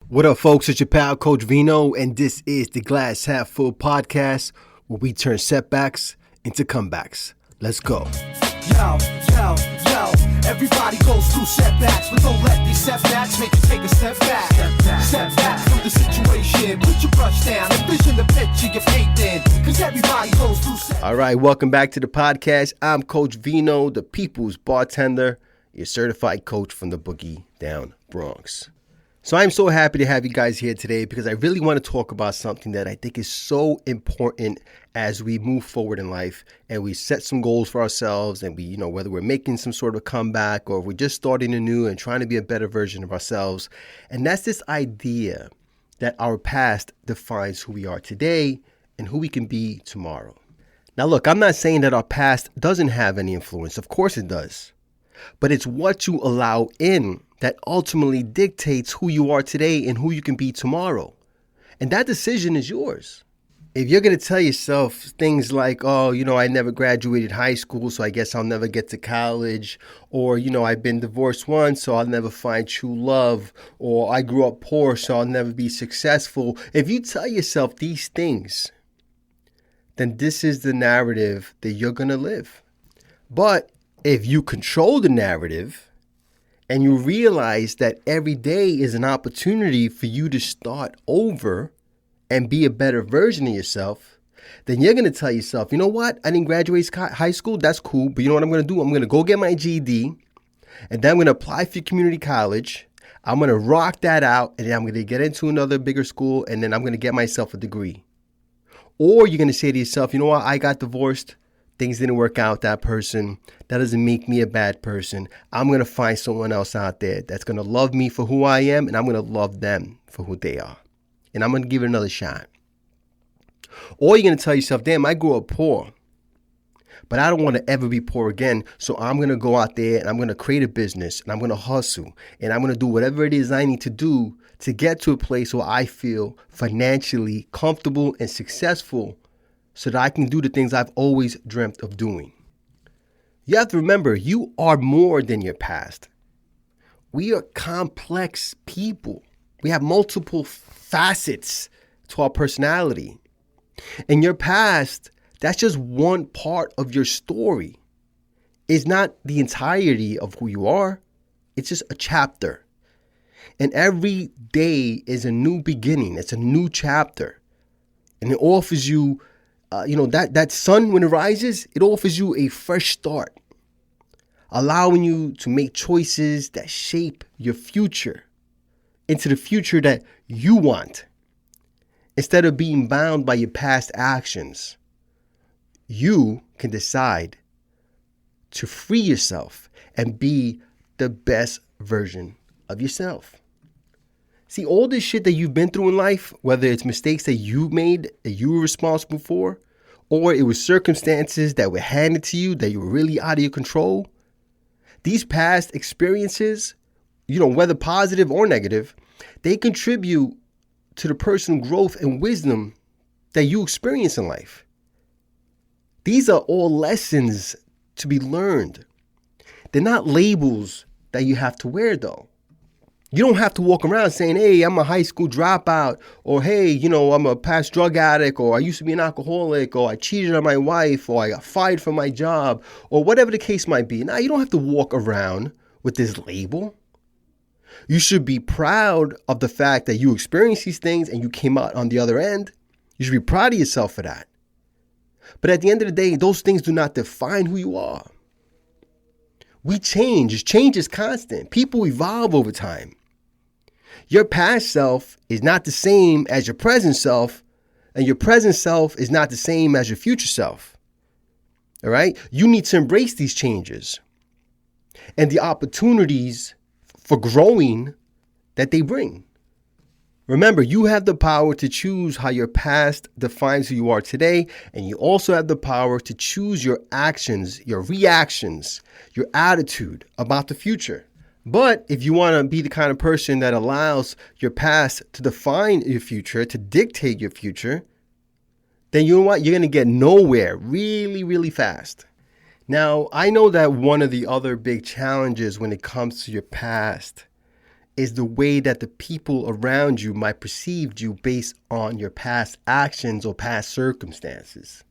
What up, folks? It's your pal, Coach Vino, and this is the Glass Half Full podcast where we turn setbacks into comebacks. Let's go. Yo, everybody goes through setbacks, but don't let these setbacks make you take a step back. Step back from the situation, put your brush down, envision the picture you're painting, because everybody goes through setbacks. All right, welcome back to the podcast. I'm Coach Vino, the people's bartender, your certified coach from the Boogie Down Bronx. So I'm so happy to have you guys here today because I really want to talk about something that I think is so important as we move forward in life and we set some goals for ourselves and we, whether we're making some sort of comeback or we're just starting anew and trying to be a better version of ourselves. And that's this idea that our past defines who we are today and who we can be tomorrow. Now, look, I'm not saying that our past doesn't have any influence. Of course it does. But it's what you allow in that ultimately dictates who you are today and who you can be tomorrow. And that decision is yours. If you're going to tell yourself things like, I never graduated high school, so I guess I'll never get to college. Or, I've been divorced once, so I'll never find true love. Or I grew up poor, so I'll never be successful. If you tell yourself these things, then this is the narrative that you're going to live. But if you control the narrative and you realize that every day is an opportunity for you to start over and be a better version of yourself, then you're going to tell yourself, you know what? I didn't graduate high school. That's cool. But you know what I'm going to do? I'm going to go get my GED and then I'm going to apply for community college. I'm going to rock that out and then I'm going to get into another bigger school and then I'm going to get myself a degree. Or you're going to say to yourself, you know what? I got divorced. Things didn't work out with that person. That doesn't make me a bad person. I'm going to find someone else out there that's going to love me for who I am, and I'm going to love them for who they are. And I'm going to give it another shot. Or you're going to tell yourself, damn, I grew up poor, but I don't want to ever be poor again. So I'm going to go out there and I'm going to create a business and I'm going to hustle and I'm going to do whatever it is I need to do to get to a place where I feel financially comfortable and successful so that I can do the things I've always dreamt of doing. You have to remember, you are more than your past. We are complex people. We have multiple facets to our personality. And your past, that's just one part of your story. It's not the entirety of who you are. It's just a chapter. And every day is a new beginning. It's a new chapter. And it offers you that sun when it rises, it offers you a fresh start, allowing you to make choices that shape your future into the future that you want. Instead of being bound by your past actions, you can decide to free yourself and be the best version of yourself. See, all this shit that you've been through in life, whether it's mistakes that you made, that you were responsible for, or it was circumstances that were handed to you that you were really out of your control, these past experiences, whether positive or negative, they contribute to the personal growth and wisdom that you experience in life. These are all lessons to be learned. They're not labels that you have to wear, though. You don't have to walk around saying, hey, I'm a high school dropout, or hey, I'm a past drug addict, or I used to be an alcoholic, or I cheated on my wife, or I got fired from my job, or whatever the case might be. Now, you don't have to walk around with this label. You should be proud of the fact that you experienced these things and you came out on the other end. You should be proud of yourself for that. But at the end of the day, those things do not define who you are. We change. Change is constant. People evolve over time. Your past self is not the same as your present self, and your present self is not the same as your future self. All right? You need to embrace these changes and the opportunities for growing that they bring. Remember, you have the power to choose how your past defines who you are today, and you also have the power to choose your actions, your reactions, your attitude about the future. But if you want to be the kind of person that allows your past to define your future, to dictate your future, then you know what? You're going to get nowhere really, really fast. Now, I know that one of the other big challenges when it comes to your past is the way that the people around you might perceive you based on your past actions or past circumstances.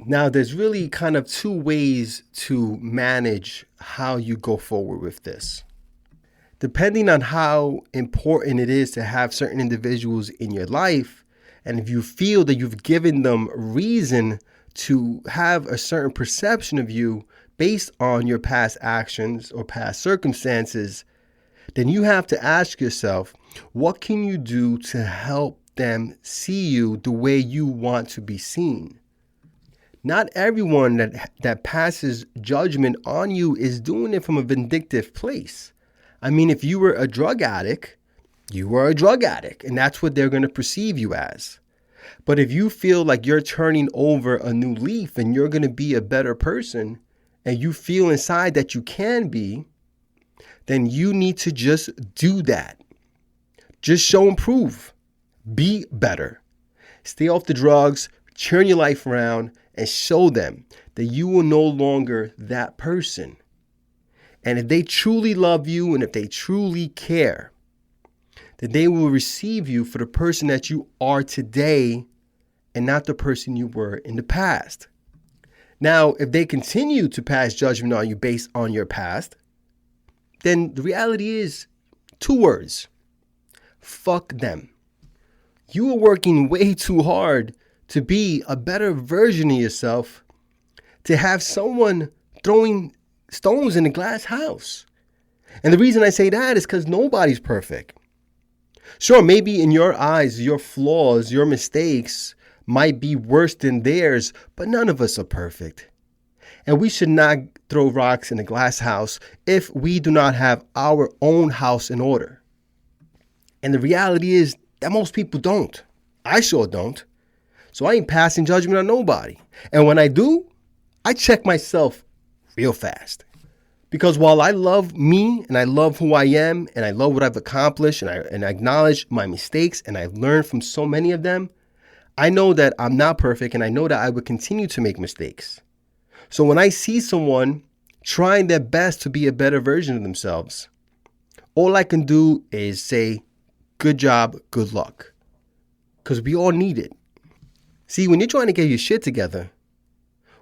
Now, there's really kind of two ways to manage how you go forward with this. Depending on how important it is to have certain individuals in your life, and if you feel that you've given them reason to have a certain perception of you based on your past actions or past circumstances, then you have to ask yourself, what can you do to help them see you the way you want to be seen? Not everyone that passes judgment on you is doing it from a vindictive place. I mean, if you were a drug addict, you were a drug addict, and that's what they're going to perceive you as. But if you feel like you're turning over a new leaf and you're going to be a better person, and you feel inside that you can be, then you need to just do that. Just show and prove. Be better. Stay off the drugs, turn your life around, and show them that you are no longer that person. And if they truly love you and if they truly care, then they will receive you for the person that you are today and not the person you were in the past. Now, if they continue to pass judgment on you based on your past, then the reality is 2 words. Fuck them. You are working way too hard to be a better version of yourself, to have someone throwing stones in a glass house. And the reason I say that is because nobody's perfect. Sure, maybe in your eyes, your flaws, your mistakes might be worse than theirs, but none of us are perfect. And we should not throw rocks in a glass house if we do not have our own house in order. And the reality is that most people don't. I sure don't. So I ain't passing judgment on nobody. And when I do, I check myself real fast. Because while I love me and I love who I am and I love what I've accomplished and I acknowledge my mistakes and I've learned from so many of them, I know that I'm not perfect and I know that I would continue to make mistakes. So when I see someone trying their best to be a better version of themselves, all I can do is say, good job, good luck. Because we all need it. See, when you're trying to get your shit together,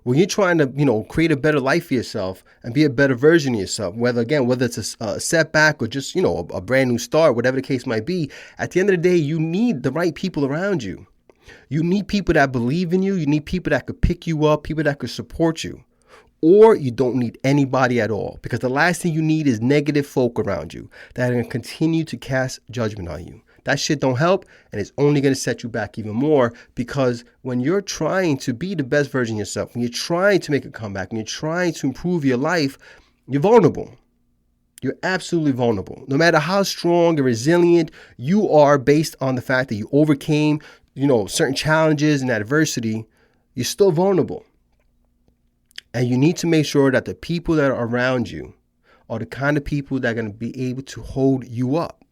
when you're trying to, create a better life for yourself and be a better version of yourself, whether it's a setback or just, a brand new start, whatever the case might be, at the end of the day, you need the right people around you. You need people that believe in you. You need people that could pick you up, people that could support you. Or you don't need anybody at all, because the last thing you need is negative folk around you that are going to continue to cast judgment on you. That shit don't help, and it's only going to set you back even more, because when you're trying to be the best version of yourself, when you're trying to make a comeback, when you're trying to improve your life, you're vulnerable. You're absolutely vulnerable. No matter how strong and resilient you are based on the fact that you overcame, certain challenges and adversity, you're still vulnerable. And you need to make sure that the people that are around you are the kind of people that are going to be able to hold you up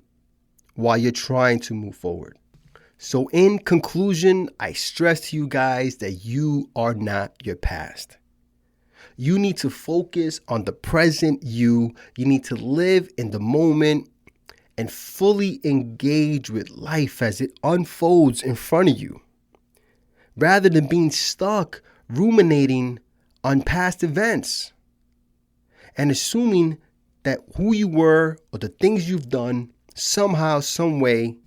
while you're trying to move forward. So in conclusion, I stress to you guys that you are not your past. You need to focus on the present you. You need to live in the moment and fully engage with life as it unfolds in front of you, rather than being stuck ruminating on past events and assuming that who you were or the things you've done somehow, some way,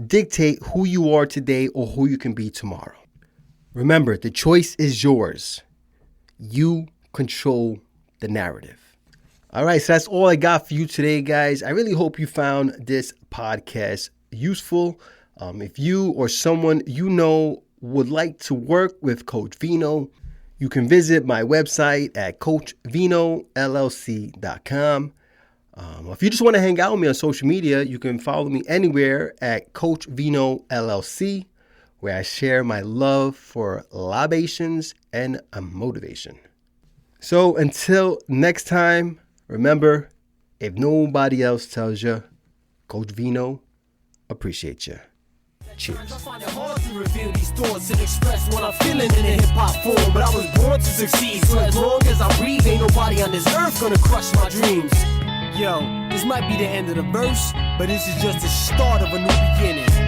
dictate who you are today or who you can be tomorrow. Remember, the choice is yours. You control the narrative. All right, so that's all I got for you today, guys. I really hope you found this podcast useful. If you or someone you know would like to work with Coach Vino, you can visit my website at coachvinollc.com. If you just want to hang out with me on social media, you can follow me anywhere at Coach Vino LLC, where I share my love for libations and motivation. So until next time, remember, if nobody else tells you, Coach Vino appreciates you. Cheers. I find it hard to reveal these thoughts and express what I'm feeling in a hip-hop form, but I was born to succeed, so as long as I breathe, ain't nobody on this earth gonna crush my dreams. Yo, This might be the end of the verse, but this is just the start of a new beginning.